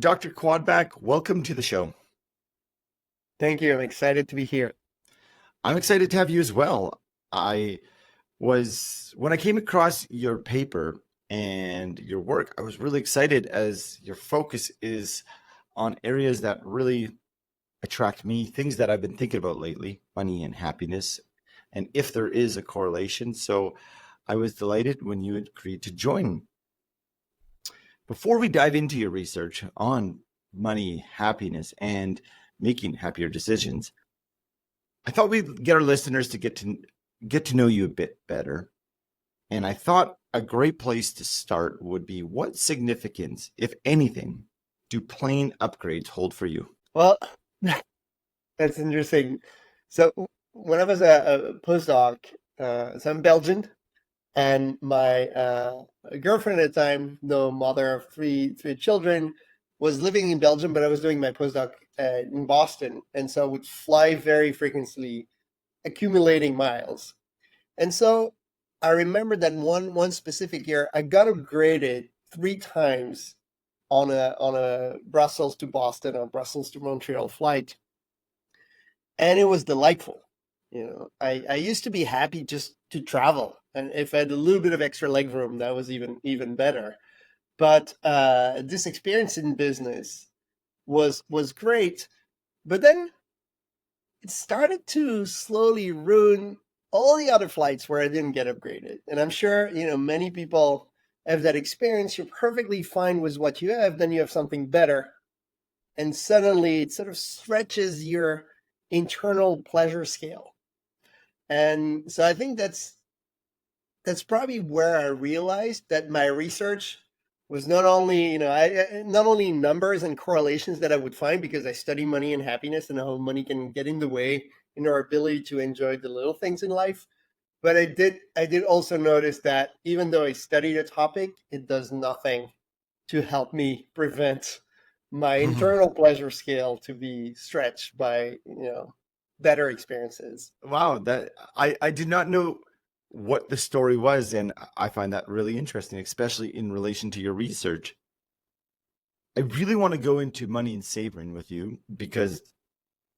Dr. Quoidbach, welcome to the show. Thank you. I'm excited to be here. I'm excited to have you as well. I when I came across your paper and your work, I was really excited as your focus is on areas that really attract me, things that I've been thinking about lately, money and happiness, and if there is a correlation. So I was delighted when you agreed to join. Before we dive into your research on money, happiness, and making happier decisions, I thought we'd get our listeners to get to know you a bit better. And I thought a great place to start would be what significance, if anything, do plane upgrades hold for you? Well, that's interesting. So when I was a postdoc, so I'm Belgian, and my girlfriend at the time, the mother of three children, was living in Belgium, but I was doing my postdoc in Boston, and so I would fly very frequently, accumulating miles. And so I remember that one specific year, I got upgraded three times on a Brussels to Boston or Brussels to Montreal flight, and it was delightful. I used to be happy just to travel, and if I had a little bit of extra leg room, that was even better. But this experience in business was great. But then it started to slowly ruin all the other flights where I didn't get upgraded. And I'm sure, many people have that experience. You're perfectly fine with what you have, then you have something better. And suddenly it sort of stretches your internal pleasure scale. And so I think that's probably where I realized that my research was not only, not only numbers and correlations that I would find because I study money and happiness and how money can get in the way in our ability to enjoy the little things in life. But I did also notice that even though I studied a topic, it does nothing to help me prevent my internal pleasure scale to be stretched by, better experiences. Wow, that I did not know what the story was, and I find that really interesting, especially in relation to your research. I really want to go into money and savoring with you because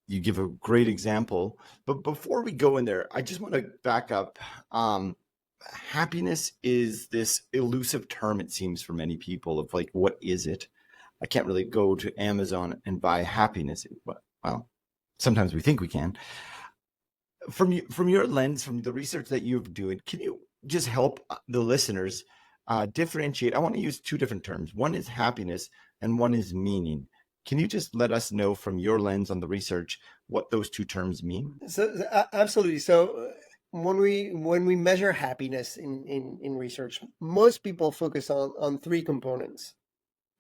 you give a great example. But before we go in there, I just want to back up. Um, Happiness is this elusive term, it seems, for many people of like, what is it? I can't really go to Amazon and buy happiness. Well, sometimes we think we can. From your lens, from the research that you're doing, can you just help the listeners differentiate? I want to use two different terms. One is happiness and one is meaning. Can you just let us know from your lens on the research what those two terms mean? Absolutely. So when we measure happiness in research, most people focus on three components.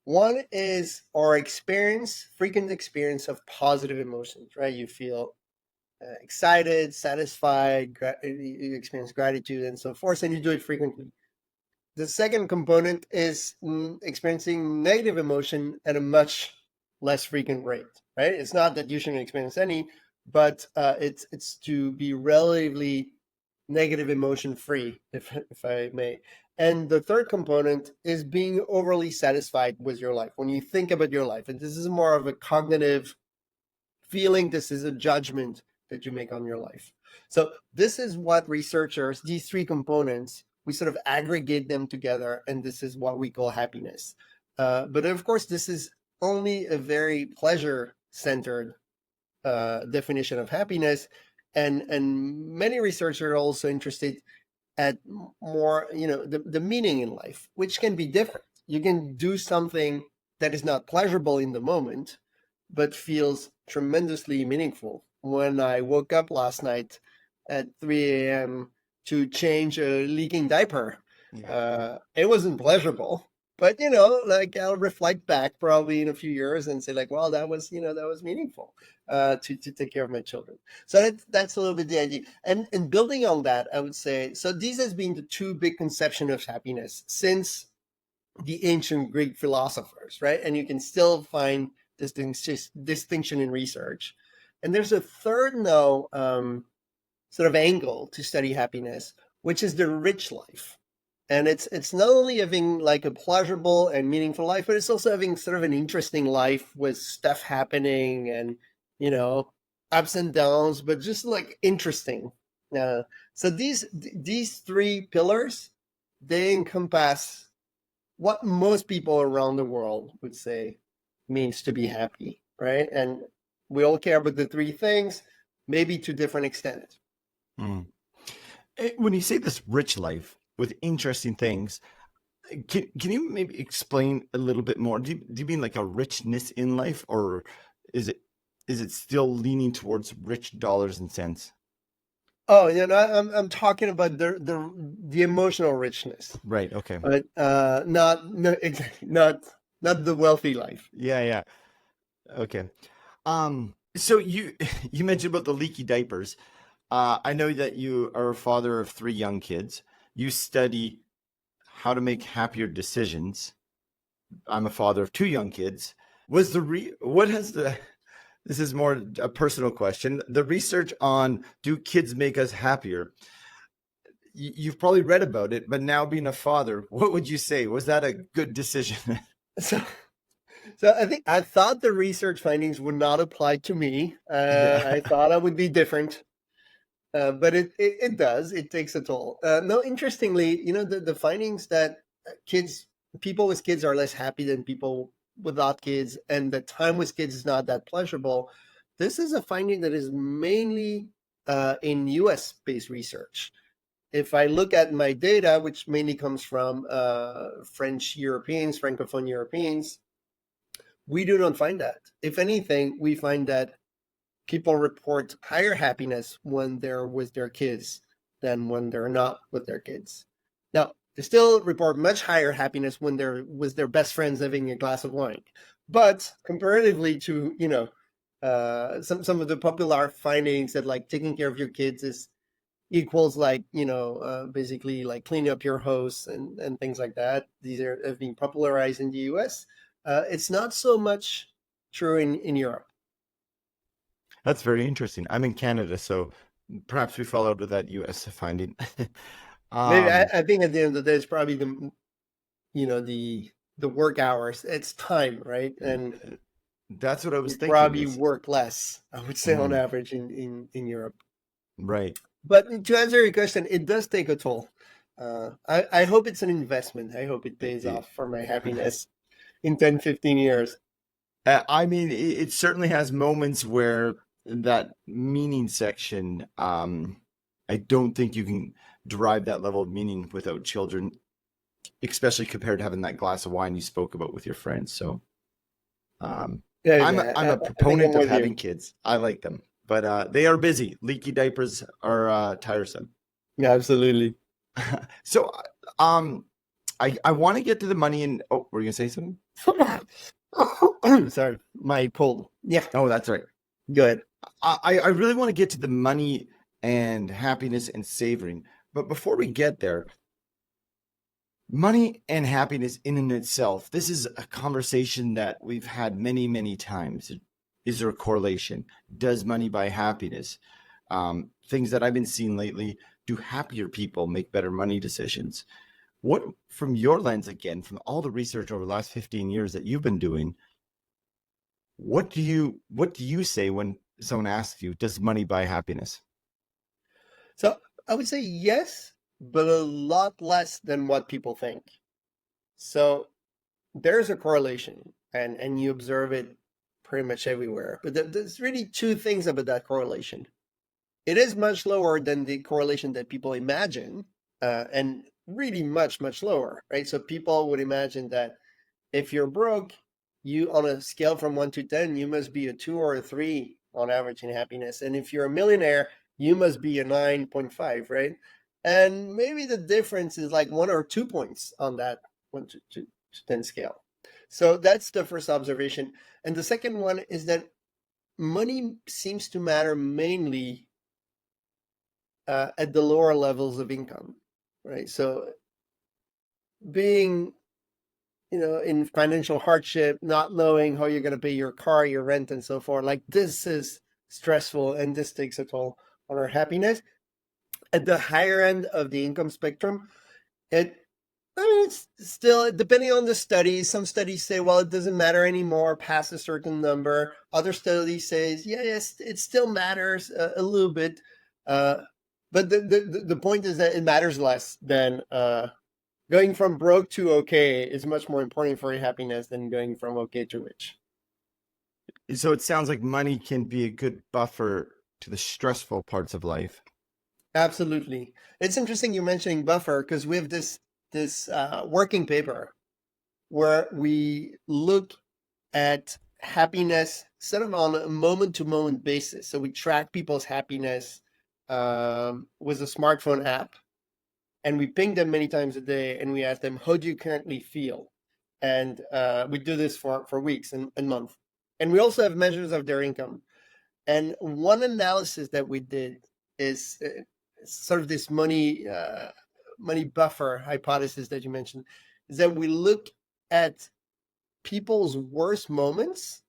One is our frequent experience of positive emotions, right? You feel excited, satisfied, you experience gratitude, and so forth, and you do it frequently. The second component is experiencing negative emotion at a much less frequent rate, right? It's not that you shouldn't experience any, but it's to be relatively negative emotion free, if I may. And the third component is being overly satisfied with your life. When you think about your life, and this is more of a cognitive feeling, this is a judgment that you make on your life. So this is what researchers, these three components, we sort of aggregate them together, and this is what we call happiness. But of course, this is only a very pleasure-centered definition of happiness, and many researchers are also interested at more, the meaning in life, which can be different. You can do something that is not pleasurable in the moment, but feels tremendously meaningful. When I woke up last night at 3 a.m. to change a leaking diaper, Yeah. it wasn't pleasurable. But like I'll reflect back probably in a few years and say like, well, that was meaningful to take care of my children. So that's a little bit the idea. And building on that, I would say so. These has been the two big conceptions of happiness since the ancient Greek philosophers, right? And you can still find distinction in research. And there's a third now sort of angle to study happiness, which is the rich life. And it's not only having like a pleasurable and meaningful life, but it's also having sort of an interesting life with stuff happening and, you know, ups and downs, but just like interesting. So these three pillars, they encompass what most people around the world would say means to be happy, right? And we all care about the three things, maybe to different extents. Mm. When you say this rich life with interesting things, can you maybe explain a little bit more? Do you mean like a richness in life, or is it is it still leaning towards rich dollars and cents? Oh, you know, I'm talking about the emotional richness, Right. Okay. but not no, exactly not the wealthy life. Yeah. Yeah. Okay. So you you mentioned about the leaky diapers. I know that you are a father of three young kids. You study how to make happier decisions. I'm a father of two young kids. Was the what has the this is more a personal question. The research on do kids make us happier? You've probably read about it, but now being a father, what would you say? Was that a good decision? So, so I thought the research findings would not apply to me. Yeah. I thought I would be different, but it does. It takes a toll. No, interestingly, you know, the findings that kids, people with kids are less happy than people without kids, and the time with kids is not that pleasurable. This is a finding that is mainly in US based research. If I look at my data, which mainly comes from French Europeans, Francophone Europeans, we do not find that. If anything, we find that people report higher happiness when they're with their kids than when they're not with their kids. Now, they still report much higher happiness when they're with their best friends having a glass of wine. But comparatively to, you know, some of the popular findings that like taking care of your kids is equals like, you know, basically like cleaning up your house and things like that. These are have been popularized in the US. It's not so much true in Europe. That's very interesting. I'm in Canada, so perhaps we followed with that US finding. Maybe um, I think at the end of the day, it's probably the, you know, the work hours. It's time, right? And that's what I was you thinking probably is work less, I would say, on mhm, average in Europe. right. But to answer your question, it does take a toll. I hope it's an investment. I hope it pays off for my happiness in 10, 15 years. I mean, it certainly has moments where that meaning section, I don't think you can derive that level of meaning without children, especially compared to having that glass of wine you spoke about with your friends. So, um, Yeah, yeah, I'm a I think I'm proponent of with having you. kids. I like them, but they are busy. Leaky diapers are tiresome. Yeah, absolutely. So, um, I want to get to the money and oh, were you gonna say something? Sorry, my pull. Yeah, Oh, that's right. good. I really want to get to the money and happiness and savoring. But before we get there, money and happiness in and itself, this is a conversation that we've had many, many times. Is there a correlation? Does money buy happiness? Things that I've been seeing lately, do happier people make better money decisions? What, from your lens again, from all the research over the last 15 years that you've been doing, what do you say when someone asks you, does money buy happiness? So I would say yes, but a lot less than what people think. So there's a correlation, and you observe it pretty much everywhere. But there's really two things about that correlation. It is much lower than the correlation that people imagine, and really much lower, right? So people would imagine that if you're broke, you on a scale from 1 to 10, you must be a 2 or a 3 on average in happiness. And if you're a millionaire, you must be a 9.5, right? And maybe the difference is like 1 or 2 points on that 1 to 10 scale. So that's the first observation. And the second one is that money seems to matter mainly at the lower levels of income, right? So being, you know, in financial hardship, not knowing how you're going to pay your car, your rent, and so forth. Like this is stressful, and this takes a toll on our happiness. At the higher end of the income spectrum, it I mean, it's still depending on the studies. Some studies say, well, it doesn't matter anymore past a certain number. Other studies says, yeah, yes, it still matters a little bit. Uh, but the point is that it matters less than going from broke to okay is much more important for your happiness than going from okay to rich. So it sounds like money can be a good buffer to the stressful parts of life. Absolutely. It's interesting you mentioning buffer because we have this working paper where we look at happiness sort of on a moment to moment basis. So we track people's happiness with a smartphone app, and we ping them many times a day, and we ask them, "How do you currently feel?" And we do this for weeks and months. And we also have measures of their income. And one analysis that we did is sort of this money buffer hypothesis that you mentioned, is that we look at people's worst moments,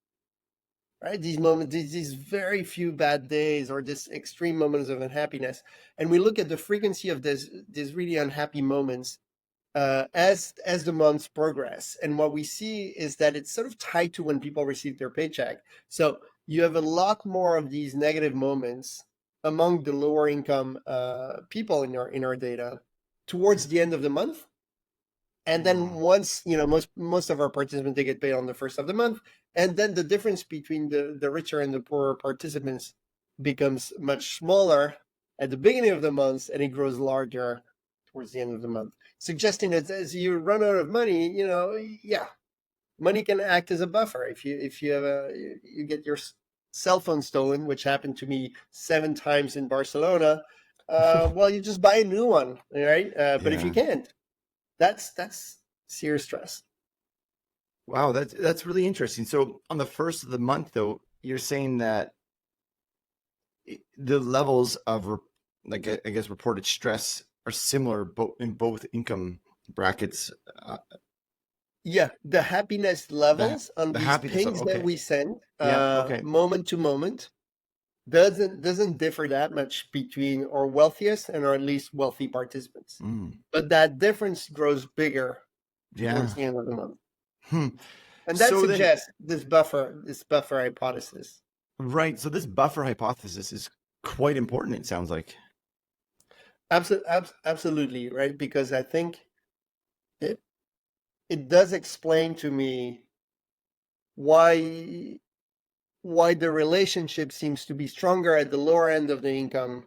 right? These moments, these very few bad days or this extreme moments of unhappiness, and we look at the frequency of these really unhappy moments as the months progress. And what we see is that it's sort of tied to when people receive their paycheck. So you have a lot more of these negative moments among the lower income people in our data towards the end of the month. And then once, most of our participants, they get paid on the first of the month. And then the difference between the richer and the poorer participants becomes much smaller at the beginning of the month, and it grows larger towards the end of the month, suggesting that as you run out of money, yeah, money can act as a buffer. If you have you get your cell phone stolen, which happened to me 7 times in Barcelona, well, you just buy a new one, right? But if you Yeah. can't, that's serious stress. Wow, that's really interesting. So on the first of the month, though, you're saying that the levels of like I guess reported stress are similar in both income brackets. Yeah, the happiness The levels on the these happiness. pings that Okay. we send, Yeah. Okay. moment to moment, doesn't differ that much between our wealthiest and our least wealthy participants. Mm, But that difference grows bigger towards yeah. the end of the month. Hmm. And that So then, suggests this buffer hypothesis. right. So this buffer hypothesis is quite important, it sounds like. Absolutely, right? Because I think it it does explain to me why why the relationship seems to be stronger at the lower end of the income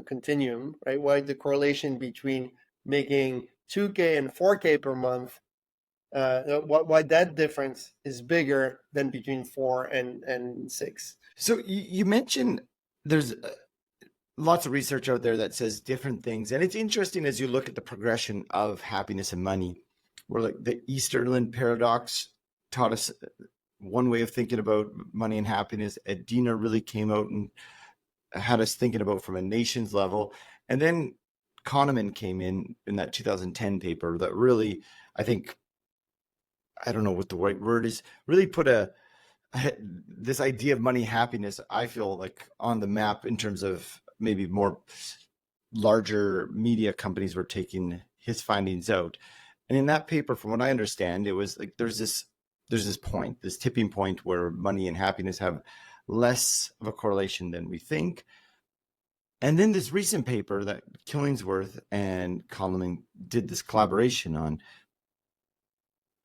continuum, right? Why the correlation between making 2K and 4K per month, why that difference is bigger than between 4 and 6. So you mentioned there's lots of research out there that says different things. And it's interesting as you look at the progression of happiness and money, where like the Easterlin paradox taught us one way of thinking about money and happiness. Adina really came out and had us thinking about from a nation's level. And then Kahneman came in that 2010 paper that really, I think, I don't know what the right word is, really put this idea of money happiness, I feel like on the map in terms of maybe more larger media companies were taking his findings out. And in that paper, from what I understand, it was like there's this point, this tipping point where money and happiness have less of a correlation than we think. And then this recent paper that Killingsworth and Kahneman did this collaboration on,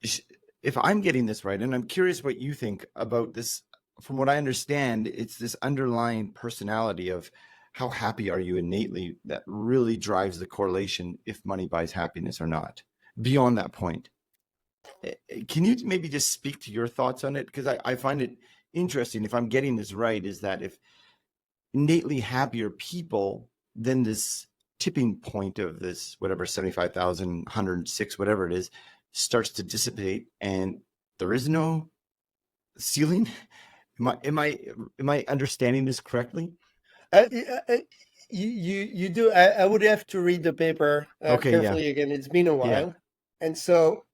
if I'm getting this right, and I'm curious what you think about this, from what I understand, it's this underlying personality of how happy are you innately that really drives the correlation if money buys happiness or not. Beyond that point, can you maybe just speak to your thoughts on it? Because I find it interesting. If I'm getting this right, is that if innately happier people, then this tipping point of this, whatever, 75,000, whatever it is, starts to dissipate and there is no ceiling. Am I understanding this correctly? Uh, uh, you do. I would have to read the paper Okay, yeah, carefully again. It's been a yeah. while, and so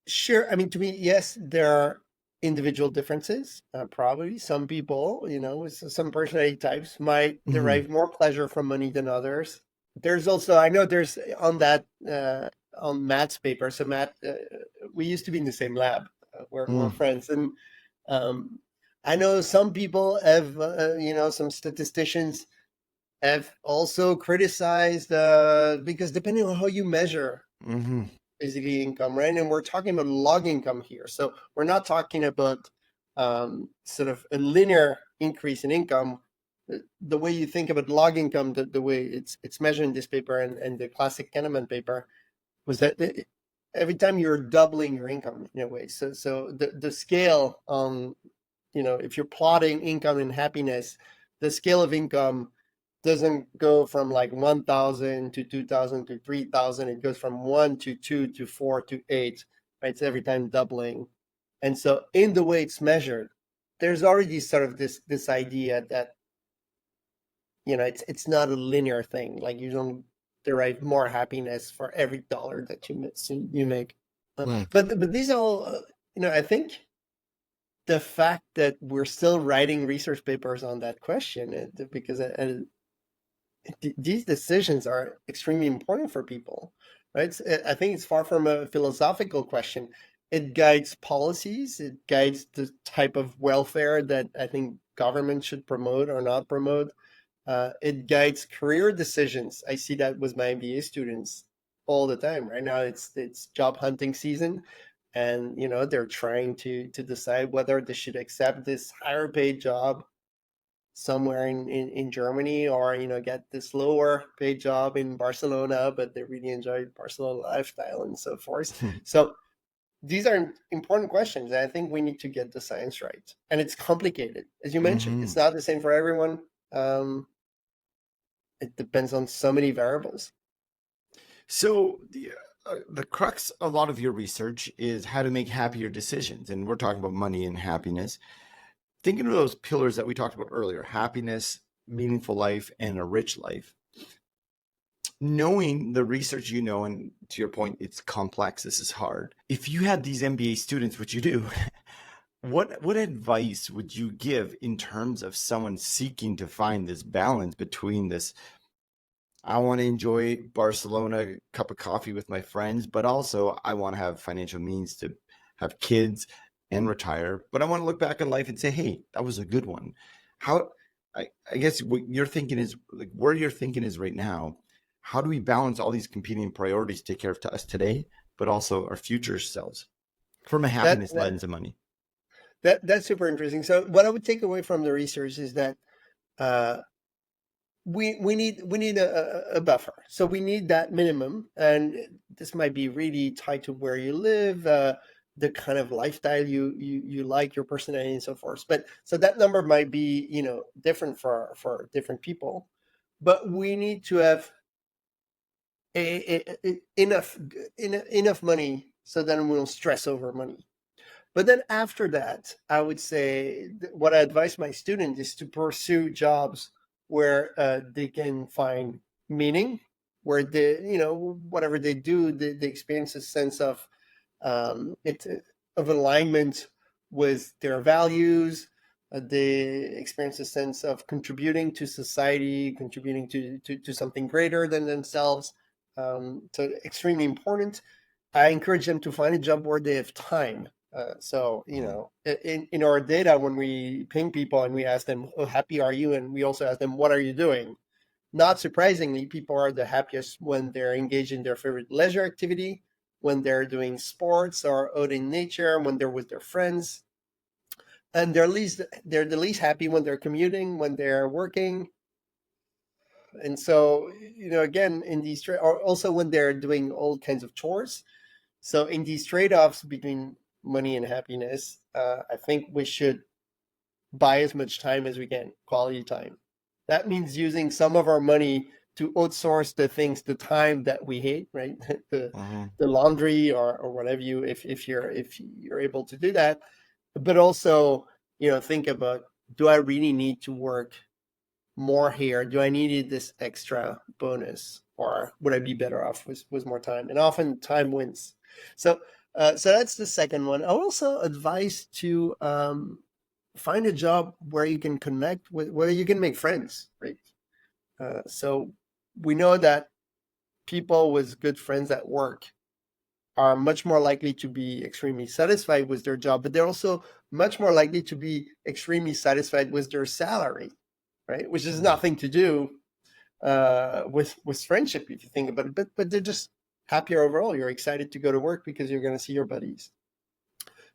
sure. I mean, to me, yes, there are individual differences. Probably some people, with some personality types, might Hmm. derive more pleasure from money than others. There's also, I know there's on that on Matt's paper. So Matt, we used to be in the same lab. We're Mm, friends, and um, I know some people have, some statisticians have also criticized because depending on how you measure hmm basically income, right? And we're talking about log income here, so we're not talking about sort of a linear increase in income. The way you think about log income, the way it's measured in this paper and the classic Kahneman paper was that every time you're doubling your income in a way. So the scale if you're plotting income and happiness, the scale of income doesn't go from like 1,000 to 2,000 to 3,000. It goes from 1 to 2 to 4 to 8, right? It's every time doubling. And so in the way it's measured, there's already sort of this idea that it's not a linear thing. Like you don't derive more happiness for every dollar that you make. mm, But these all, I think the fact that we're still writing research papers on that question, because these decisions are extremely important for people, right? I think it's far from a philosophical question. It guides policies. It guides the type of welfare that I think government should promote or not promote. It guides career decisions. I see that with my MBA students all the time. Right now, it's job hunting season, and they're trying to decide whether they should accept this higher paid job somewhere in Germany, or get this lower paid job in Barcelona, but they really enjoy Barcelona lifestyle and so forth. So these are important questions, and I think we need to get the science right. And it's complicated, as you mentioned. It's hmm not the same for everyone. Um, it depends on so many variables. So the crux of a lot of your research is how to make happier decisions, and we're talking about money and happiness. Thinking of those pillars that we talked about earlier: happiness, meaningful life, and a rich life. Knowing the research and to your point, it's complex. This is hard. If you had these MBA students, which you do, what advice would you give in terms of someone seeking to find this balance between this? I want to enjoy Barcelona cup of coffee with my friends, but also I want to have financial means to have kids and retire. But I want to look back on life and say, hey, that was a good one. How I guess what you're thinking is like where you're thinking is right now. How do we balance all these competing priorities to take care of to us today, but also our future selves from a That, happiness that lens of money? that's super interesting. So what I would take away from the research is that uh, we need a buffer. So we need that minimum, and this might be really tied to where you live, the kind of lifestyle you like, your personality, and so forth. But so that number might be different for different people. But we need to have enough enough money so then we don't stress over money. But then after that, I would say what I advise my students is to pursue jobs where they can find meaning, where whatever they do, they experience a sense of it of alignment with their values. They experience a sense of contributing to society, contributing to something greater than themselves. So extremely important. I encourage them to find a job where they have time. So, Mhm. in our data, when we ping people and we ask them, "Oh, happy are you?" and we also ask them, "What are you doing?" Not surprisingly, people are the happiest when they're engaged in their favorite leisure activity, when they're doing sports or out in nature, when they're with their friends, and they're the least happy when they're commuting, when they're working. And so, again, in these or also when they're doing all kinds of chores. So in these trade-offs between money and happiness, I think we should buy as much time as we can, quality time. That means using some of our money to outsource the time that we hate, right? the Mhm. the laundry or whatever if you're able to do that. But also, think about, do I really need to work more here? Do I need this extra bonus, or would I be better off with more time? And often time wins. So, so that's the second one. I also advise to find a job where you can connect with, where you can make friends, right? So we know that people with good friends at work are much more likely to be extremely satisfied with their job, but they're also much more likely to be extremely satisfied with their salary, right? Which has nothing to do with friendship, if you think about it. But they're just happier overall. You're excited to go to work because you're going to see your buddies.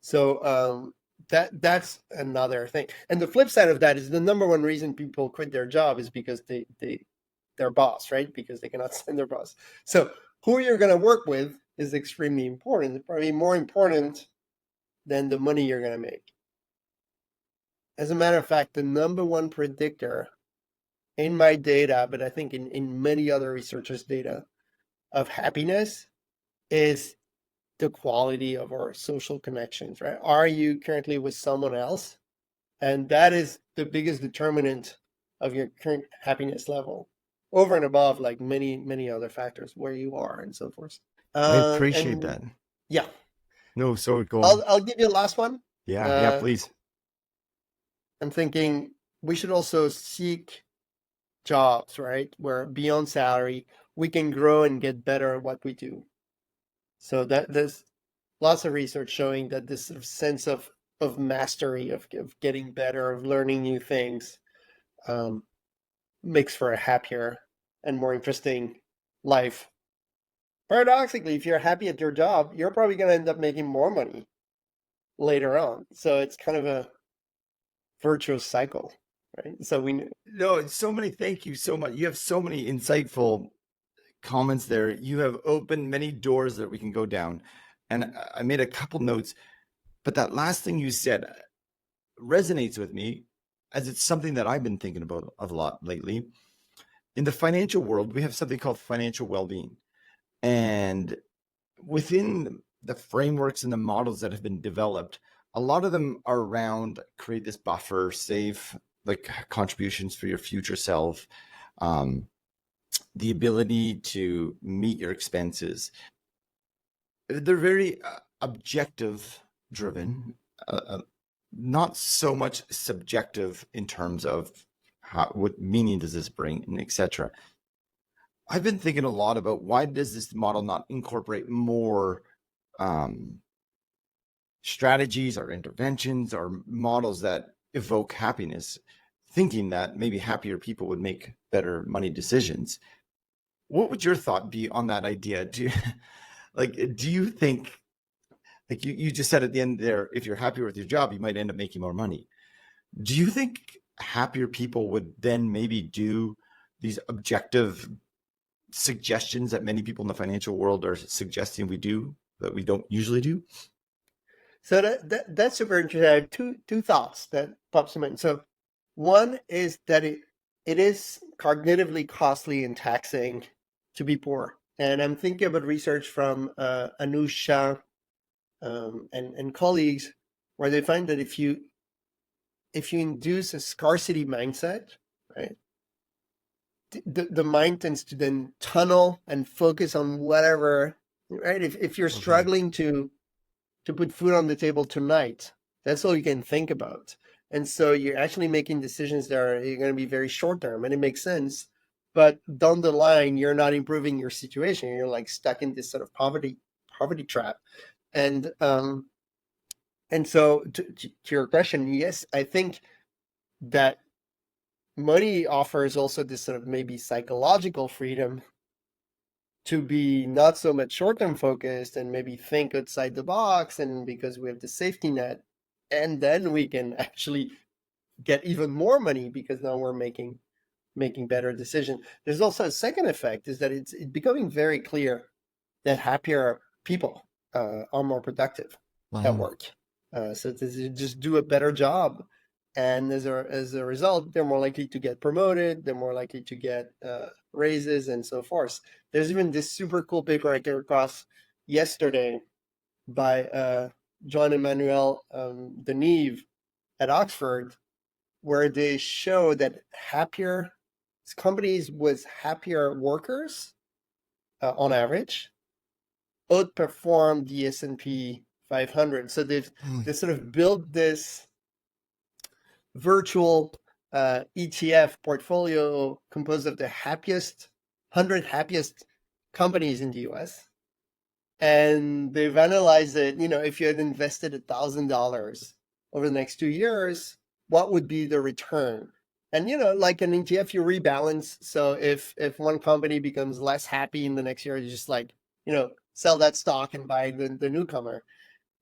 So that's another thing. And the flip side of that is the number one reason people quit their job is because their boss, right? Because they cannot stand their boss. So who you're going to work with is extremely important. Probably more important than the money you're going to make. As a matter of fact, the number one predictor in my data, but I think in many other researchers' data of happiness is the quality of our social connections, right? Are you currently with someone else? And that is the biggest determinant of your current happiness level, over and above like many other factors, where you are and so forth. I appreciate And that. yeah, No, so go on. I'll give you the last one. Yeah, please. I'm thinking we should also seek jobs, right, where beyond salary we can grow and get better at what we do. So that there's lots of research showing that this sort of sense of mastery, of getting better, of learning new things, um, makes for a happier and more interesting life. Paradoxically, if you're happy at your job, you're probably going to end up making more money later on. So it's kind of a virtuous cycle, right? So we No, it's so many. Thank you so much. You have so many insightful comments there. You have opened many doors that we can go down. And I made a couple notes, but that last thing you said resonates with me as it's something that I've been thinking about a lot lately. In the financial world, we have something called financial well-being. And within the frameworks and the models that have been developed, a lot of them are around create this buffer, save like contributions for your future self, the ability to meet your expenses. They're very objective driven, not so much subjective in terms of what meaning does this bring, and etc. I've been thinking a lot about why does this model not incorporate more strategies or interventions or models that evoke happiness, thinking that maybe happier people would make better money decisions. What would your thought be on that idea? Do you think, like you just said at the end there, if you're happier with your job, you might end up making more money. Do you think happier people would then maybe do these objective suggestions that many people in the financial world are suggesting we do that we don't usually do? So that's super interesting. I have two thoughts that pops to mind. So one is that it is cognitively costly and taxing to be poor. And I'm thinking about research from Anush Shah and colleagues, where they find that if you induce a scarcity mindset, right, the mind tends to then tunnel and focus on whatever, right? If you're struggling to put food on the table tonight, that's all you can think about. And so you're actually making decisions that are going to be very short term, and it makes sense. But down the line, you're not improving your situation. You're like stuck in this sort of poverty trap. And so to your question, yes, I think that money offers also this sort of maybe psychological freedom to be not so much short-term focused and maybe think outside the box, and because we have the safety net, and then we can actually get even more money because now we're making better decisions. There's also a second effect, is that it's becoming very clear that happier people are more productive at work. So they just do a better job, and as a result, they're more likely to get promoted. They're more likely to get raises and so forth. There's even this super cool paper I came across yesterday by John Emmanuel Deneve at Oxford, where they show that happier companies with happier workers on average outperform the S&P 500. So they sort of built this virtual ETF portfolio composed of the 100 happiest companies in the US. And they've analyzed it, if you had invested $1,000 over the next 2 years, what would be the return? And like an ETF, you rebalance. So if one company becomes less happy in the next year, you just sell that stock and buy the newcomer.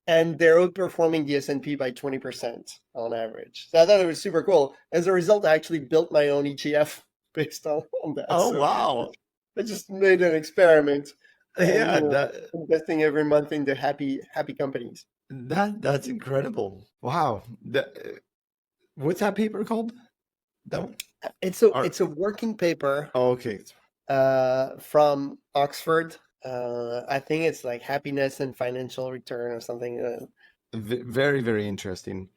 And they're outperforming the S&P by 20% on average. So I thought it was super cool. As a result, I actually built my own ETF based on that. Oh, So wow. I just made an experiment, and Yeah, that investing every month in the happy companies. that's incredible. Wow. What's that paper called? That one? It's a Or, it's a working paper oh, okay. from Oxford. I think it's like happiness and financial return or something. Very, very interesting.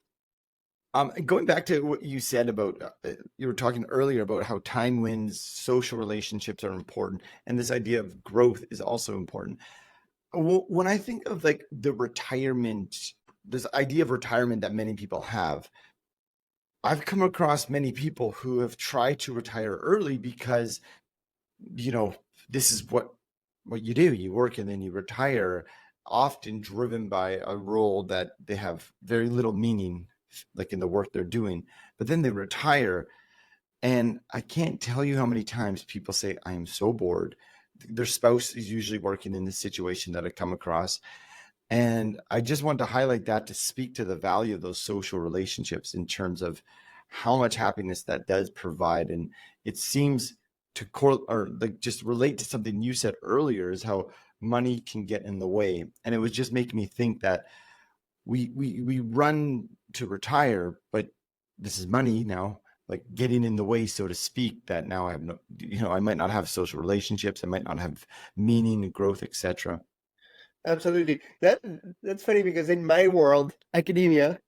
Going back to what you said about, you were talking earlier about how time wins, social relationships are important, and this idea of growth is also important. When I think of like the retirement, this idea of retirement that many people have, I've come across many people who have tried to retire early because, you know, this is what you do. You work and then you retire, often driven by a role that they have very little meaning, like in the work they're doing. But then they retire, and I can't tell you how many times people say, I am so bored. Their spouse is usually working in this situation that I come across. And I just want to highlight that to speak to the value of those social relationships in terms of how much happiness that does provide. And it seems to or like just relate to something you said earlier, is how money can get in the way. And it was just making me think that we run to retire, but this is money now, like getting in the way, so to speak, that now I have no, I might not have social relationships, I might not have meaning and growth, etc. Absolutely. That's funny because in my world, academia,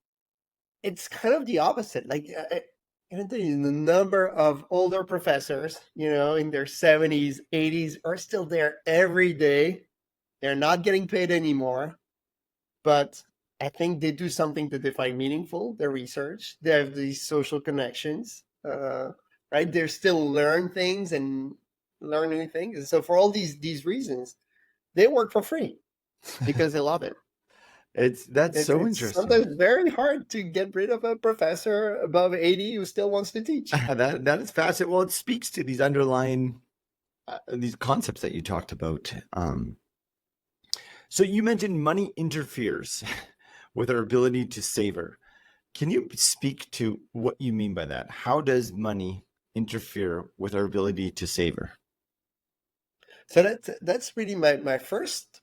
it's kind of the opposite. Like, I can tell you the number of older professors, in their 70s, 80s, are still there every day. They're not getting paid anymore, but I think they do something that they find meaningful. Their research, they have these social connections, right? They still learn things and learn new things. And so for all these reasons, they work for free because they love it. That's It's so it's interesting. sometimes very hard to get rid of a professor above 80 who still wants to teach. That is fascinating. Well, it speaks to these underlying these concepts that you talked about. So you mentioned money interferes with our ability to savor. Can you speak to what you mean by that? How does money interfere with our ability to savor? So that's really my first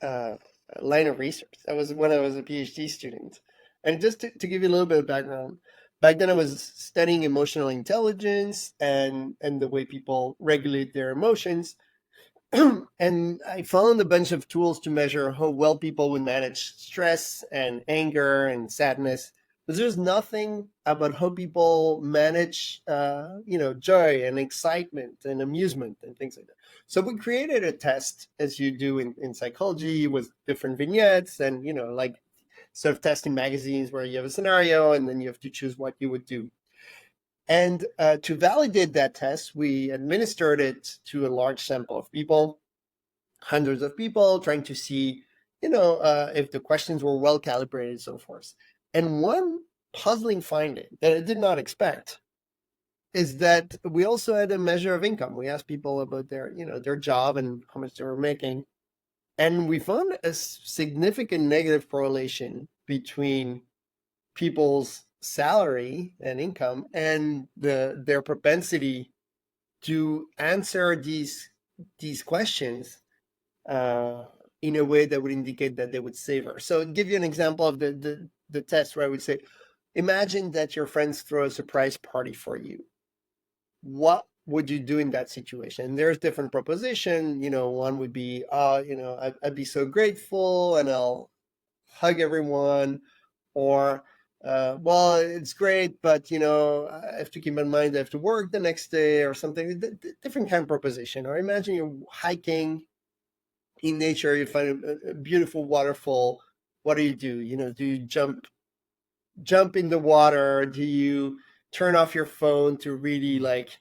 uh, line of research. That was when I was a PhD student. And just to give you a little bit of background, back then I was studying emotional intelligence and the way people regulate their emotions. And I found a bunch of tools to measure how well people would manage stress and anger and sadness. But there's nothing about how people manage, joy and excitement and amusement and things like that. So we created a test, as you do in psychology, with different vignettes and, like sort of testing magazines where you have a scenario and then you have to choose what you would do. And to validate that test, we administered it to a large sample of people, hundreds of people, trying to see, if the questions were well calibrated and so forth. And one puzzling finding that I did not expect is that we also had a measure of income. We asked people about their job and how much they were making, and we found a significant negative correlation between people's salary and income and their propensity to answer these questions uh, in a way that would indicate that they would savor. So, give you an example of the test where I would say, imagine that your friends throw a surprise party for you. What would you do in that situation? And there's different proposition. One would be, I'd be so grateful and I'll hug everyone, or well, it's great, but I have to keep in mind I have to work the next day or something. Different kind of proposition. Or imagine you're hiking in nature, you find a beautiful waterfall. What do? Do you jump in the water? Do you turn off your phone to really like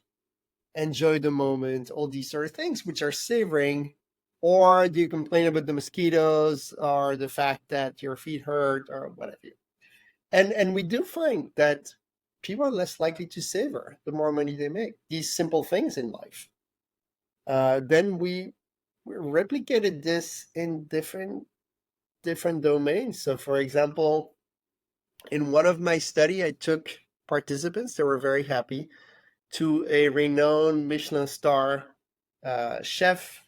enjoy the moment? All these sort of things, which are savoring Or do you complain about the mosquitoes or the fact that your feet hurt or whatever? And we do find that people are less likely to savor the more money they make. These simple things in life. Then we replicated this in different domains. So, for example, in one of my study, I took participants that were very happy to a renowned Michelin star chef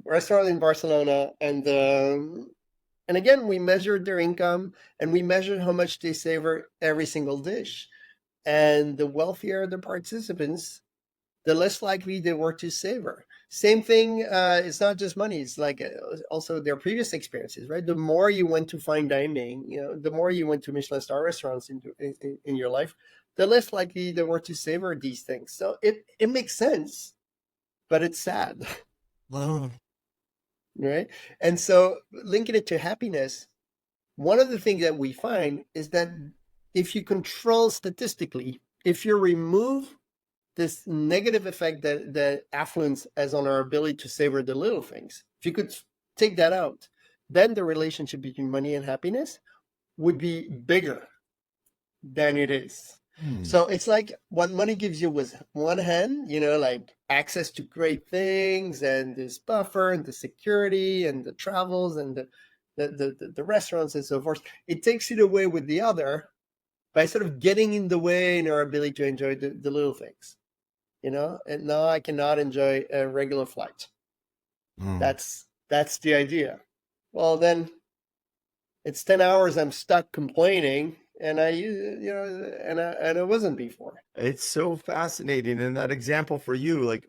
restaurant in Barcelona, and again we measured their income and we measured how much they savor every single dish. And the wealthier the participants, the less likely they were to savor. Same thing. It's not just money. It's like also their previous experiences, right? The more you went to fine dining, the more you went to Michelin star restaurants in your life, the less likely they were to savor these things. So it makes sense, but it's sad, Wow. right? And so linking it to happiness, one of the things that we find is that if you control statistically, if you remove this negative effect that affluence has on our ability to savor the little things, if you could take that out, then the relationship between money and happiness would be bigger than it is. So it's like what money gives you was one hand, like access to great things and this buffer and the security and the travels and the restaurants and so forth. It takes it away with the other by sort of getting in the way in our ability to enjoy the little things. And now I cannot enjoy a regular flight. That's the idea. Well, then it's 10 hours I'm stuck complaining, and and it wasn't before. It's so fascinating. And that example for you, like,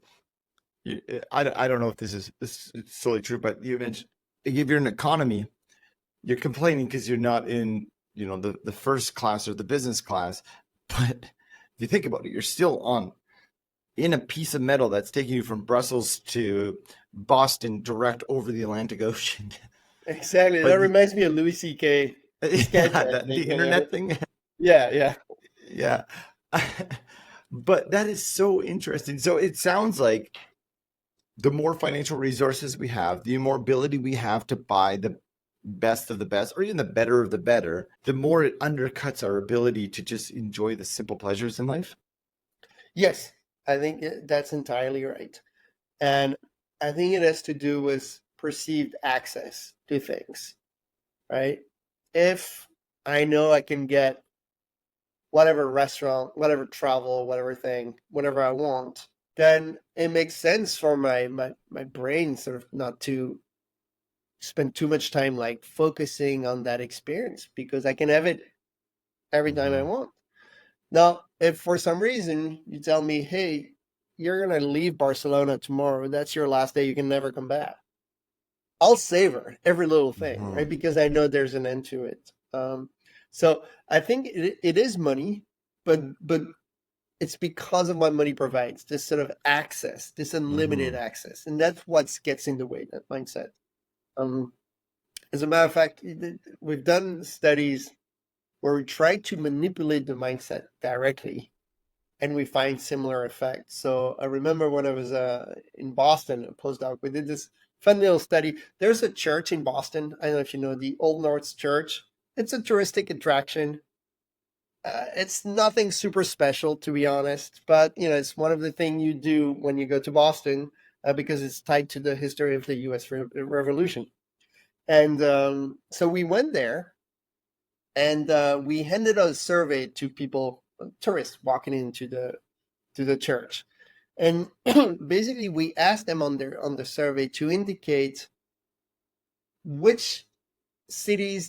I don't know if this is solely true, but you mentioned if you're in economy, you're complaining because you're not in, the first class or the business class. But if you think about it, you're still in a piece of metal that's taking you from Brussels to Boston direct over the Atlantic Ocean. Exactly. But That reminds me of Louis C.K. sketch, I the think. internet thing. Yeah. Yeah. But that is so interesting. So it sounds like the more financial resources we have, the more ability we have to buy the best of the best, or even the better of the better, the more it undercuts our ability to just enjoy the simple pleasures in life. Yes, I think that's entirely right. And I think it has to do with perceived access to things, right? If I know I can get whatever restaurant, whatever travel, whatever thing, whatever I want, then it makes sense for my brain sort of not to spend too much time like focusing on that experience because I can have it every time I want. Now, if for some reason you tell me, hey, you're going to leave Barcelona tomorrow, that's your last day, you can never come back, I'll savor every little thing, right? Because I know there's an end to it. So I think it is money, but it's because of what money provides, this sort of access, this unlimited access. And that's what gets in the way, that mindset. As a matter of fact, we've done studies where we try to manipulate the mindset directly and we find similar effects. So I remember when I was in Boston, a postdoc, we did this fun little study. There's a church in Boston. I don't know if you know the Old North Church. It's a touristic attraction. It's nothing super special, to be honest, but it's one of the things you do when you go to Boston because it's tied to the history of the U.S. Revolution. And so we went there, and we handed out a survey to people, tourists walking into the church, and basically we asked them on the survey to indicate which cities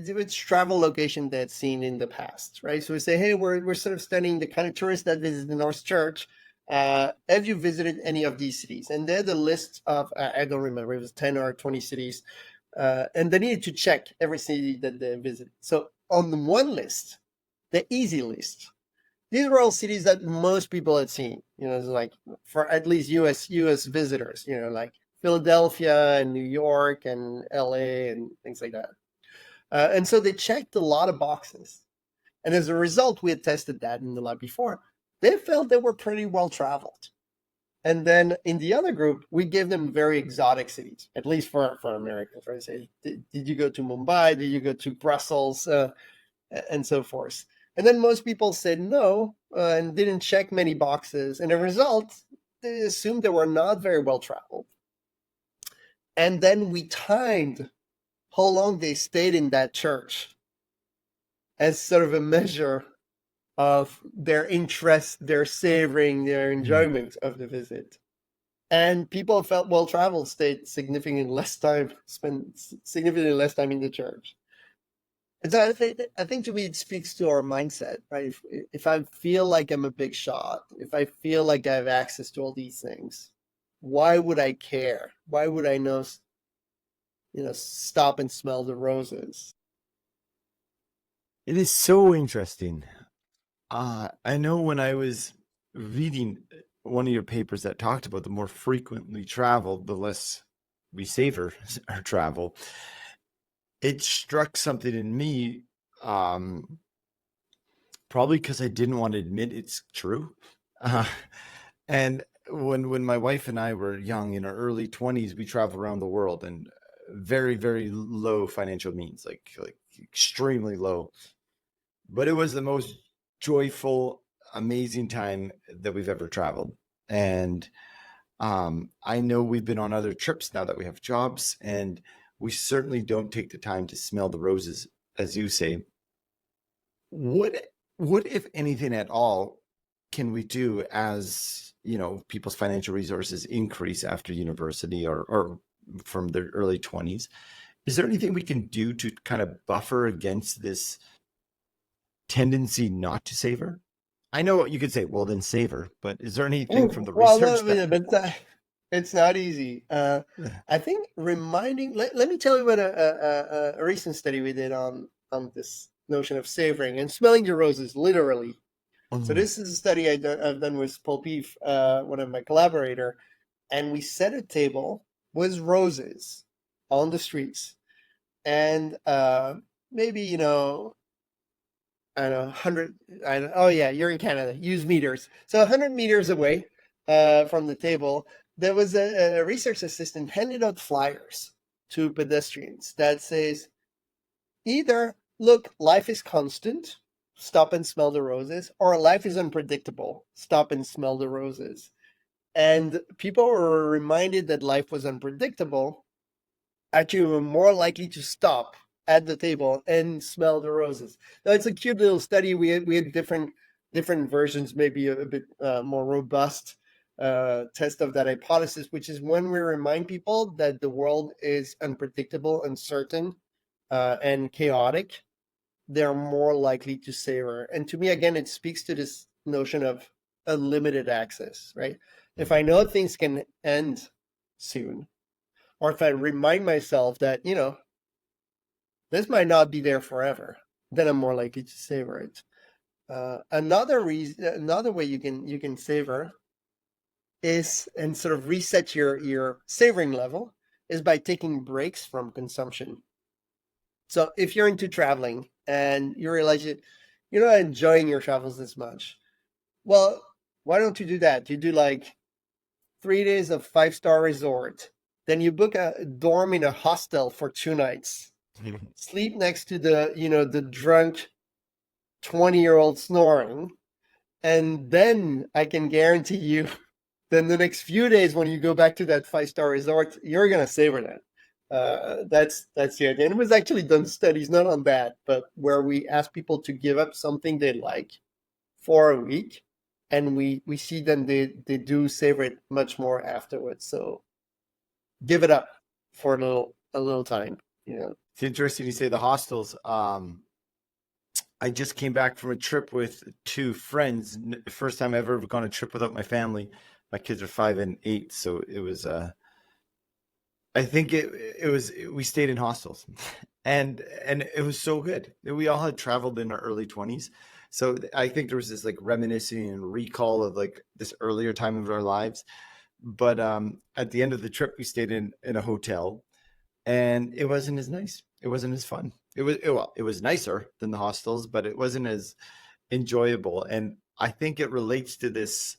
which travel location they'd seen in the past, right? So we say, hey, we're sort of studying the kind of tourists that visit the North Church. Have you visited any of these cities? And they're the list of, I don't remember, it was 10 or 20 cities. And they needed to check every city that they visited. So on the one list, the easy list, these were all cities that most people had seen, like for at least US visitors, like Philadelphia and New York and LA and things like that. And so they checked a lot of boxes. And as a result, we had tested that in the lab before. They felt they were pretty well traveled. And then in the other group, we gave them very exotic cities, at least for Americans, right? Say, did you go to Mumbai? Did you go to Brussels? And so forth. And then most people said no and didn't check many boxes. And as a result, they assumed they were not very well traveled. And then we timed how long they stayed in that church as sort of a measure of their interest, their savoring, their Mm. enjoyment of the visit. And people who felt well traveled stayed significantly less time, spent significantly less time in the church. And so I think to me it speaks to our mindset, right? If I feel like I'm a big shot, if I feel like I have access to all these things, why would I care? Why would I know, stop and smell the roses? It is so interesting. I know when I was reading one of your papers that talked about the more frequently traveled, the less we savor our travel, it struck something in me, um, probably because I didn't want to admit it's true. Uh, and when my wife and I were young, in our early 20s, we traveled around the world and very, very low financial means, like extremely low. But it was the most joyful, amazing time that we've ever traveled. And I know we've been on other trips now that we have jobs, and we certainly don't take the time to smell the roses, as you say. What, what, if anything at all, can we do as people's financial resources increase after university or from their early 20s? Is there anything we can do to kind of buffer against this tendency not to savor? I know you could say, well, then savor, but is there anything from the Well, no, research that? but it's not easy. I think reminding. Let me tell you about a recent study we did on this notion of savoring and smelling the roses, literally. So Mm. this is a study I've done with Paul Pief, one of my collaborator, and we set a table with roses on the streets, and maybe I don't know, 100. Oh yeah, you're in Canada. Use meters. So 100 meters away from the table, there was a research assistant handed out flyers to pedestrians that says either look, life is constant, stop and smell the roses, or life is unpredictable, stop and smell the roses. And people were reminded that life was unpredictable, actually were more likely to stop at the table and smell the roses. Now it's a cute little study. We had different versions, maybe a bit more robust test of that hypothesis, which is when we remind people that the world is unpredictable, uncertain, and chaotic, they're more likely to savor. And to me, again, it speaks to this notion of unlimited access, right? If I know things can end soon, or if I remind myself that, this might not be there forever, then I'm more likely to savor it. Another way you can savor is and sort of reset your savoring level is by taking breaks from consumption. So if you're into traveling and you realize you're not enjoying your travels as much, well, why don't you do that? You do like 3 days of 5-star resort, then you book a dorm in a hostel for 2 nights, sleep next to the drunk 20-year-old snoring, and then I can guarantee you then the next few days when you go back to that 5-star resort, you're gonna savor that. That's the idea. And it was actually done studies not on that, but where we ask people to give up something they like for a week, and we see them they do savor it much more afterwards. So give it up for a little time. It's interesting you say the hostels. I just came back from a trip with two friends. First time I've ever gone on a trip without my family. My kids are 5 and 8, so it was. I think it was. We stayed in hostels, and it was so good. We all had traveled in our early 20s, so I think there was this like reminiscing and recall of like this earlier time of our lives. But at the end of the trip, we stayed in a hotel, and it wasn't as nice. It wasn't as fun. Well, it was nicer than the hostels, but it wasn't as enjoyable. And I think it relates to this.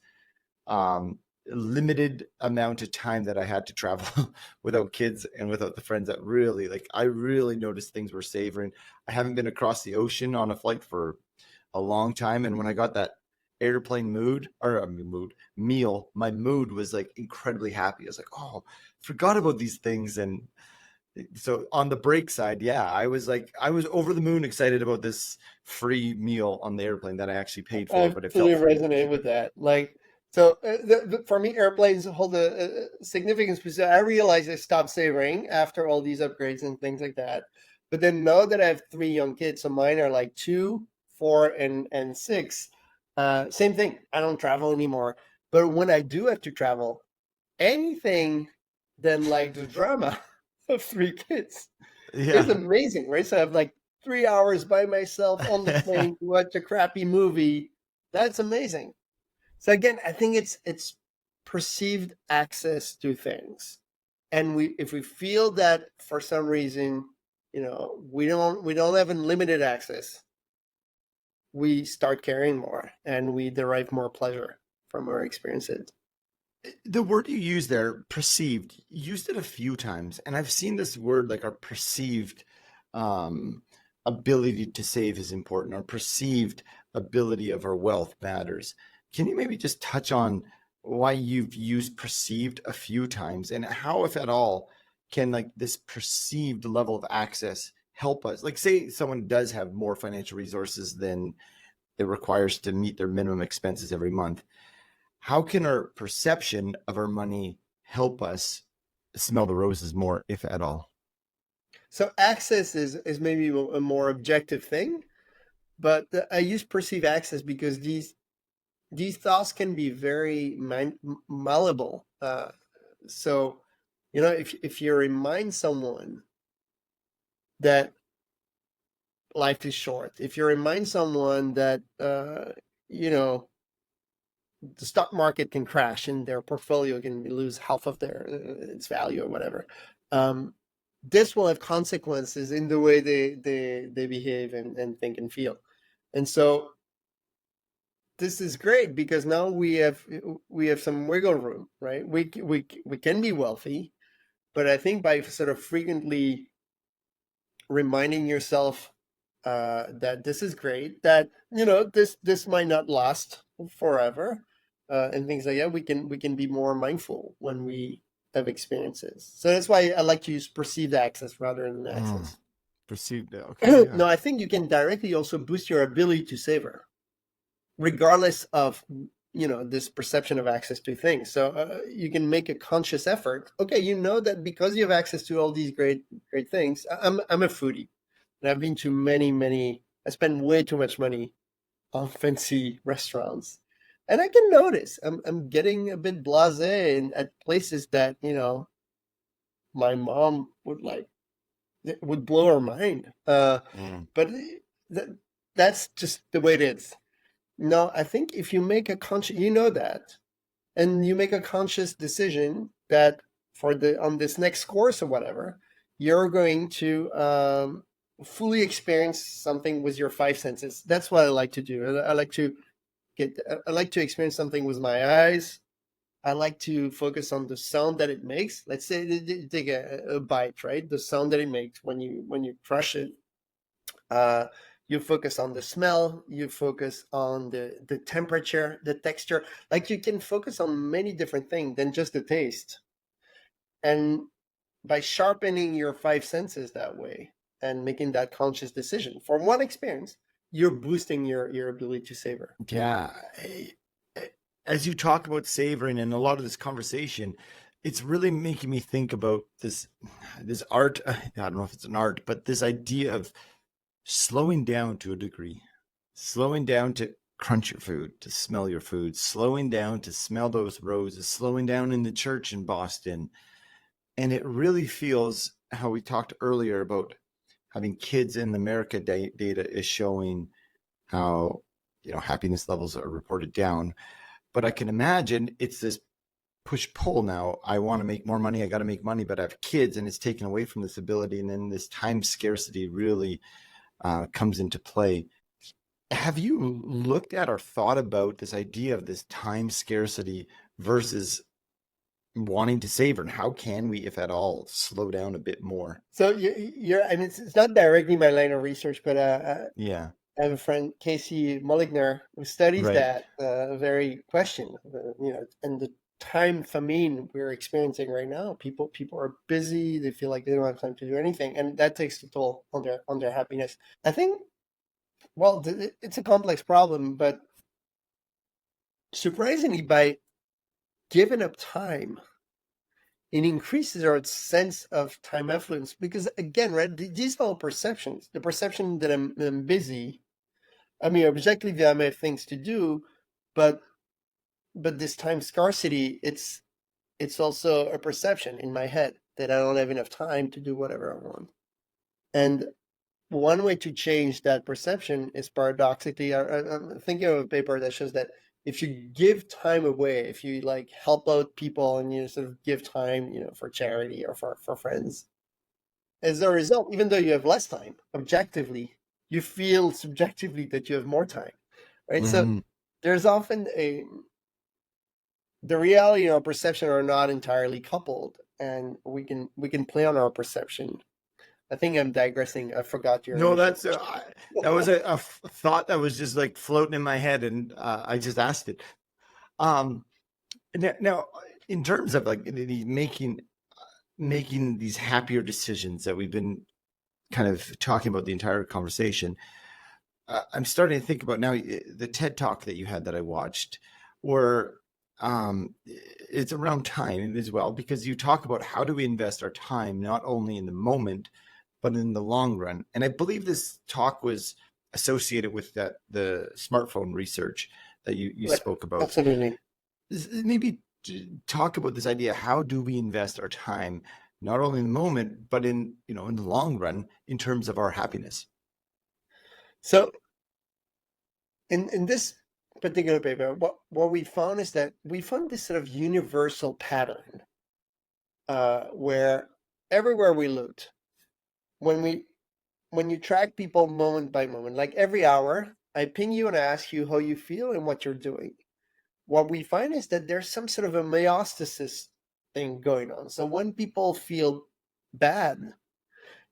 limited amount of time that I had to travel without kids and without the friends that really like I really noticed things were savoring. I haven't been across the ocean on a flight for a long time, and when I got that airplane mood or mood meal, my mood was like incredibly happy. I was like, oh, forgot about these things. And so on the break side, yeah, I was over the moon excited about this free meal on the airplane that I actually paid for, I but it fully felt free. resonate with that. Like, so for me, airplanes hold a significance because I realized I stopped savoring after all these upgrades and things like that. But then now that I have three young kids, so mine are like 2, 4, and 6. Same thing. I don't travel anymore. But when I do have to travel, anything than like the drama of three kids is Yeah. amazing, right? So I have like 3 hours by myself on the plane to watch a crappy movie. That's amazing. So again, I think it's perceived access to things. And we if we feel that for some reason, we don't have unlimited access, we start caring more and we derive more pleasure from our experiences. The word you used there, perceived, you used it a few times, and I've seen this word like our perceived um, ability to save is important. Our perceived ability of our wealth matters. Can you maybe just touch on why you've used perceived a few times, and how, if at all, can like this perceived level of access help us? Like, say someone does have more financial resources than it requires to meet their minimum expenses every month. How can our perception of our money help us smell the roses more, if at all? So access is maybe a more objective thing, but I use perceive access because these thoughts can be very malleable. So, if you remind someone that life is short, if you remind someone that you know the stock market can crash and their portfolio can lose half of their its value or whatever, um, this will have consequences in the way they behave and think and feel. And so this is great because now we have some wiggle room, right? We can be wealthy, but I think by sort of frequently reminding yourself that this is great, that this might not last forever, and things like that, we can be more mindful when we have experiences. So that's why I like to use perceived access rather than Mm, access. perceived. Okay, yeah. No, I think you can directly also boost your ability to savor regardless of this perception of access to things. So you can make a conscious effort. Okay, you know that because you have access to all these great things. I'm a foodie, and I've been to many. I spend way too much money on fancy restaurants, and I can notice I'm getting a bit blasé at places that my mom would blow her mind. Mm. But that, that's just the way it is. No, I think if you make a conscious, that, and you make a conscious decision that for the on this next course or whatever, you're going to fully experience something with your five senses. That's what I like to do. I like to experience something with my eyes. I like to focus on the sound that it makes. Let's say you take a bite, right? The sound that it makes when you crush it. Uh, you focus on the smell, you focus on the temperature, the texture. Like you can focus on many different things than just the taste. And by sharpening your five senses that way and making that conscious decision for one experience, you're boosting your ability to savor. Yeah. As you talk about savoring and a lot of this conversation, it's really making me think about this art. I don't know if it's an art, but this idea of slowing down to a degree, slowing down to crunch your food, to smell your food, slowing down to smell those roses, slowing down in the church in Boston. And it really feels how we talked earlier about having kids in America data is showing how, happiness levels are reported down. But I can imagine it's this push pull now. I want to make more money. I got to make money, but I have kids and it's taken away from this ability. And then this time scarcity really comes into play. Have you looked at or thought about this idea of this time scarcity versus wanting to savor, and how can we, if at all, slow down a bit more? So you're, I mean, it's not directly my line of research, but Yeah, I have a friend, Casey Mulligner, who studies right. that very question, and the time famine we're experiencing right now. People are busy; they feel like they don't have time to do anything, and that takes a toll on their happiness. I think, well, it's a complex problem, but surprisingly, by giving up time, it increases our sense of time affluence. Because again, right, these are all perceptions. The perception that I'm busy. I mean, objectively, I may have things to do, but this time scarcity, it's also a perception in my head that I don't have enough time to do whatever I want. And one way to change that perception is paradoxically, I'm thinking of a paper that shows that if you give time away, if you like help out people and you sort of give time, for charity or for friends, as a result, even though you have less time, objectively, you feel subjectively that you have more time, right? So Hmm. there's often the reality and our perception are not entirely coupled, and we can play on our perception. I think I'm digressing. I forgot your No, initial that's question. that was a thought that was just like floating in my head, and I just asked it. Um, now, in terms of like making these happier decisions that we've been kind of talking about the entire conversation, I'm starting to think about now the TED talk that you had that I watched, or it's around time as well, because you talk about how do we invest our time not only in the moment but in the long run. And I believe this talk was associated with that the smartphone research that you Right. spoke about. Absolutely. Maybe talk about this idea: how do we invest our time not only in the moment but in in the long run in terms of our happiness? So in this particular paper, what we found is that we found this sort of universal pattern where everywhere we looked, when we when you track people moment by moment, like every hour, I ping you and I ask you how you feel and what you're doing. What we find is that there's some sort of a meiostasis thing going on. So when people feel bad,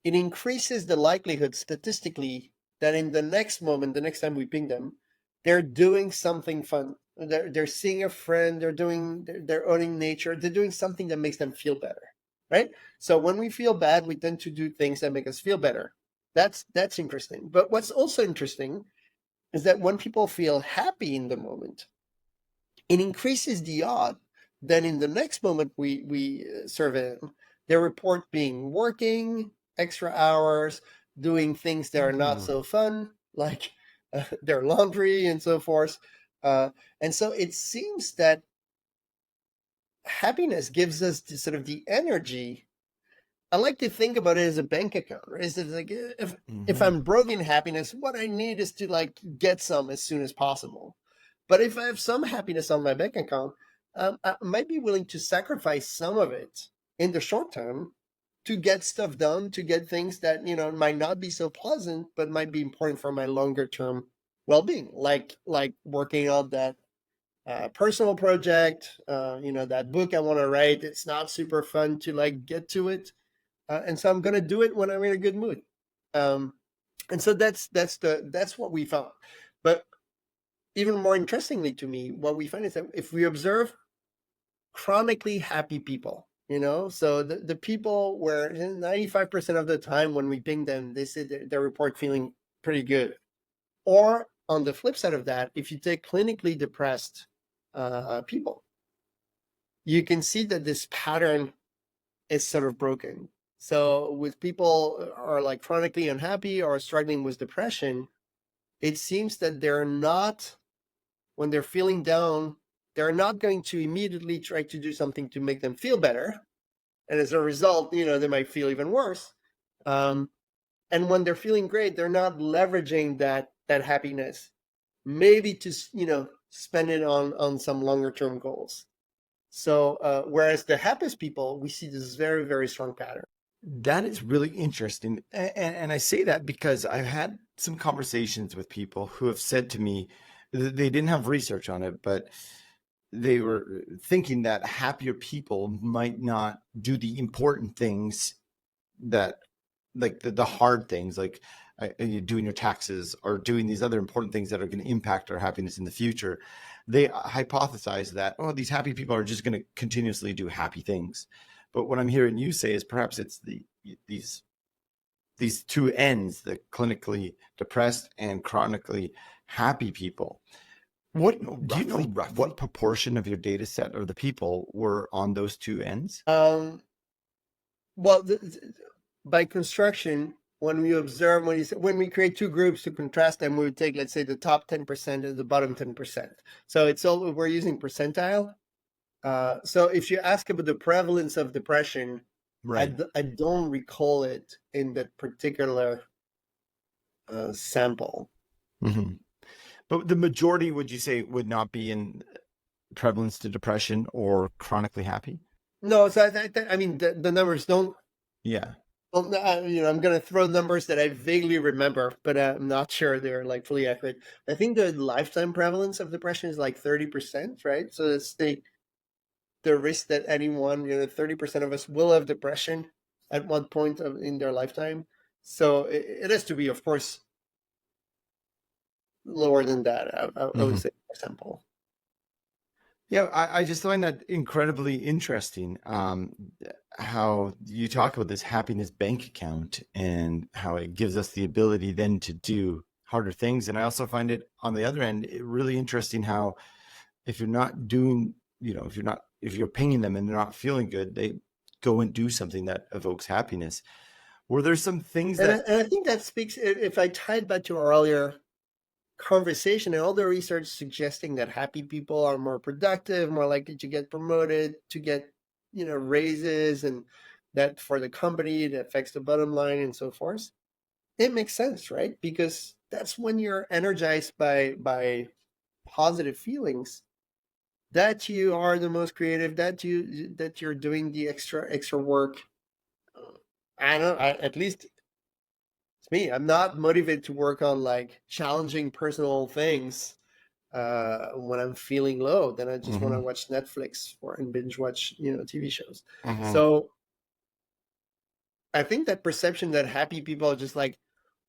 it increases the likelihood statistically that in the next moment, the next time we ping them, they're doing something fun. They're seeing a friend. They're owning nature. They're doing something that makes them feel better, right? So when we feel bad, we tend to do things that make us feel better. That's interesting. But what's also interesting is that when people feel happy in the moment, it increases the odd that in the next moment we survey them, they report being working extra hours, doing things that are not Hmm. so fun, like their laundry and so forth. Uh, and so it seems that happiness gives us sort of the energy. I like to think about it as a bank account. Right? Is it like if Hmm. I'm broke in happiness, what I need is to like get some as soon as possible. But if I have some happiness on my bank account, I might be willing to sacrifice some of it in the short term to get stuff done, to get things that might not be so pleasant, but might be important for my longer term well-being, like working on that personal project, that book I want to write. It's not super fun to like get to it, and so I'm gonna do it when I'm in a good mood. Um, and so that's what we found. But even more interestingly to me, what we find is that if we observe chronically happy people, so the people where 95% of the time when we ping them, they say they report feeling pretty good. Or on the flip side of that, if you take clinically depressed people, you can see that this pattern is sort of broken. So with people who are like chronically unhappy or struggling with depression, it seems that they're not, when they're feeling down, they're not going to immediately try to do something to make them feel better. And as a result, they might feel even worse. Um, and when they're feeling great, they're not leveraging that happiness, maybe to spend it on some longer term goals. So whereas the happiest people, we see this very strong pattern. That is really interesting. And I say that because I've had some conversations with people who have said to me they didn't have research on it, but they were thinking that happier people might not do the important things that, like the hard things, like doing your taxes or doing these other important things that are going to impact our happiness in the future. They hypothesize that, oh, these happy people are just going to continuously do happy things. But what I'm hearing you say is perhaps it's these two ends, the clinically depressed and chronically happy people. What do you know roughly what proportion of your data set of the people were on those two ends? Well, by construction, when we observe, when we create two groups to contrast them, we would take, let's say, the top 10% and the bottom 10%. So it's all, we're using percentile. So if you ask about the prevalence of depression, Right. I don't recall it in that particular sample. Mm-hmm. But the majority, would you say, would not be in prevalence to depression or chronically happy? No, so I mean, the numbers don't. Yeah. Well, I'm going to throw numbers that I vaguely remember, but I'm not sure they're like fully accurate. I think the lifetime prevalence of depression is like 30%, right? So it's the risk that anyone, 30% of us will have depression at one point in their lifetime. So it has to be, of course, lower than that. I would say, for example. Yeah, I just find that incredibly interesting. How you talk about this happiness bank account and how it gives us the ability then to do harder things. And I also find it on the other end really interesting how if you're not doing, if you're pinging them and they're not feeling good, they go and do something that evokes happiness. Were there some things that And I think that speaks, if I tied back to our earlier conversation and all the research suggesting that happy people are more productive, more likely to get promoted, to get, raises, and that for the company, it affects the bottom line and so forth. It makes sense, right? Because that's when you're energized by positive feelings, that you are the most creative, that you're doing the extra work. I don't know, at least it's me. I'm not motivated to work on like challenging personal things when I'm feeling low. Then I just want to watch Netflix and binge watch, TV shows. So I think that perception that happy people are just like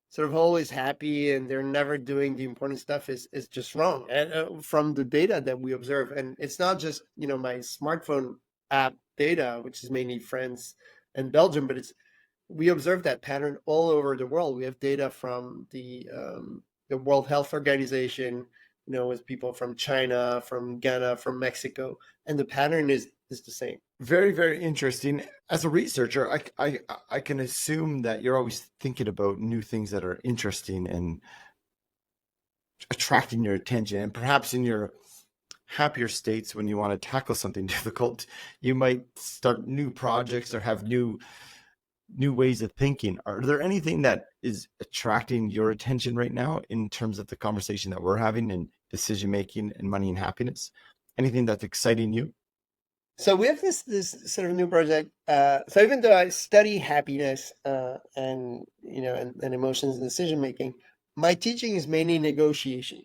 sort of always happy and they're never doing the important stuff is just wrong. And from the data that we observe, and it's not just my smartphone app data, which is mainly France and Belgium, but we observe that pattern all over the world. We have data from the World Health Organization, with people from China, from Ghana, from Mexico, and the pattern is the same. very, very interesting. As a researcher, I can assume that you're always thinking about new things that are interesting and attracting your attention. And perhaps in your happier states, when you want to tackle something difficult, you might start new projects or have new ways of thinking. Are there anything that is attracting your attention right now in terms of the conversation that we're having and decision making and money and happiness? Anything that's exciting you? So we have this sort of new project. So even though I study happiness and and emotions and decision making, my teaching is mainly negotiation.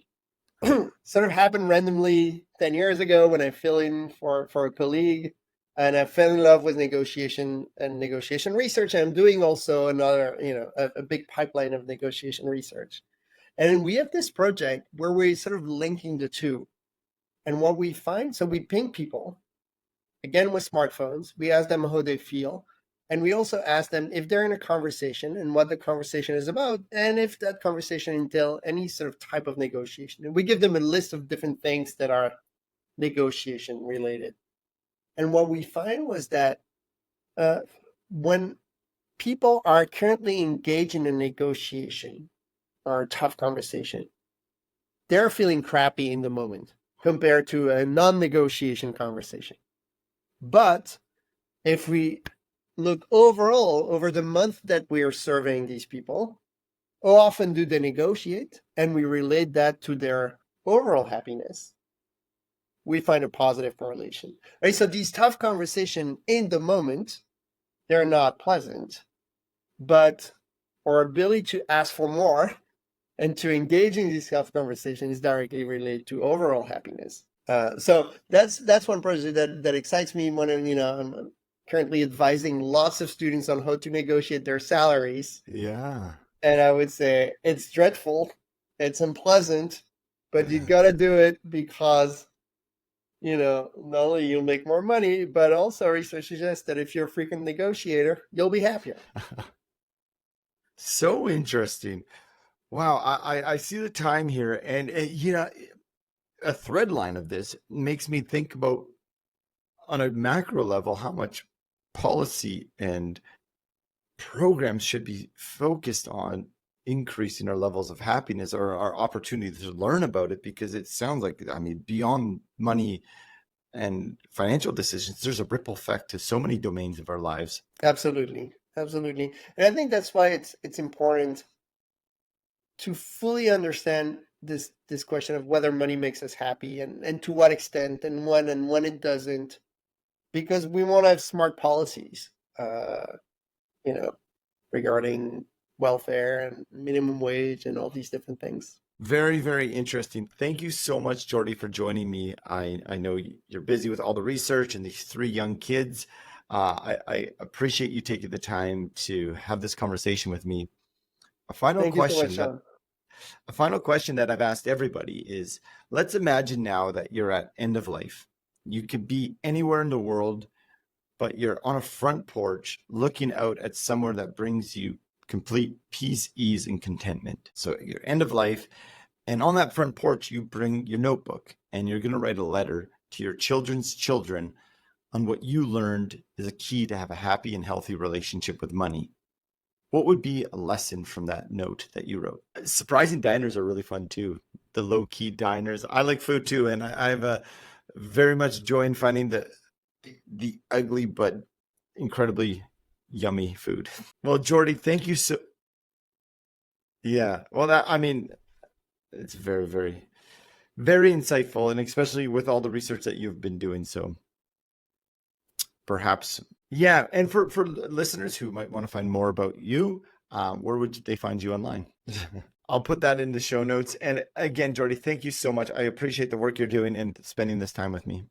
Sort of happened randomly 10 years ago when I fill in for a colleague, and I fell in love with negotiation and negotiation research. And I'm doing also another, a big pipeline of negotiation research. And we have this project where we're sort of linking the two. And what we find, so we ping people again with smartphones. We ask them how they feel. And we also ask them if they're in a conversation and what the conversation is about, and if that conversation entails any sort of type of negotiation. And we give them a list of different things that are negotiation related. And what we find was that when people are currently engaged in a negotiation or a tough conversation, they're feeling crappy in the moment compared to a non-negotiation conversation. But if we look overall over the month that we are surveying these people, how often do they negotiate? And we relate that to their overall happiness. We find a positive correlation. Right? So these tough conversations in the moment, they're not pleasant, but our ability to ask for more and to engage in this health conversation is directly related to overall happiness. So that's one project that excites me when I'm currently advising lots of students on how to negotiate their salaries. Yeah. And I would say it's dreadful, it's unpleasant, but you gotta do it because not only you'll make more money, but also research suggests that if you're a frequent negotiator, you'll be happier. So interesting. Wow, I see the time here, and a thread line of this makes me think about on a macro level how much policy and programs should be focused on increasing our levels of happiness or our opportunity to learn about it, because it sounds like, I mean, beyond money and financial decisions, there's a ripple effect to so many domains of our lives. Absolutely. Absolutely. And I think that's why it's important to fully understand this question of whether money makes us happy and to what extent and when it doesn't, because we want to have smart policies, you know, regarding welfare and minimum wage and all these different things. Very, very interesting. Thank you so much, Jordy, for joining me. I know you're busy with all the research and these three young kids. I appreciate you taking the time to have this conversation with me. A final Thank you so much, question that Sean. a final question that I've asked everybody is, let's imagine now that you're at end of life. You could be anywhere in the world, but you're on a front porch looking out at somewhere that brings you complete peace, ease, and contentment. So you're end of life, and on that front porch, you bring your notebook and you're going to write a letter to your children's children on what you learned is a key to have a happy and healthy relationship with money. What would be a lesson from that note that you wrote? Surprising diners are really fun too. The low-key diners. I like food too, and I have a very much joy in finding the ugly but incredibly yummy food. Well, Jordy, thank you so. Yeah. Well, I mean, it's very, very, very insightful, and especially with all the research that you've been doing. So perhaps, yeah. And for listeners who might want to find more about you, where would they find you online? I'll put that in the show notes. And again, Jordy, thank you so much. I appreciate the work you're doing and spending this time with me.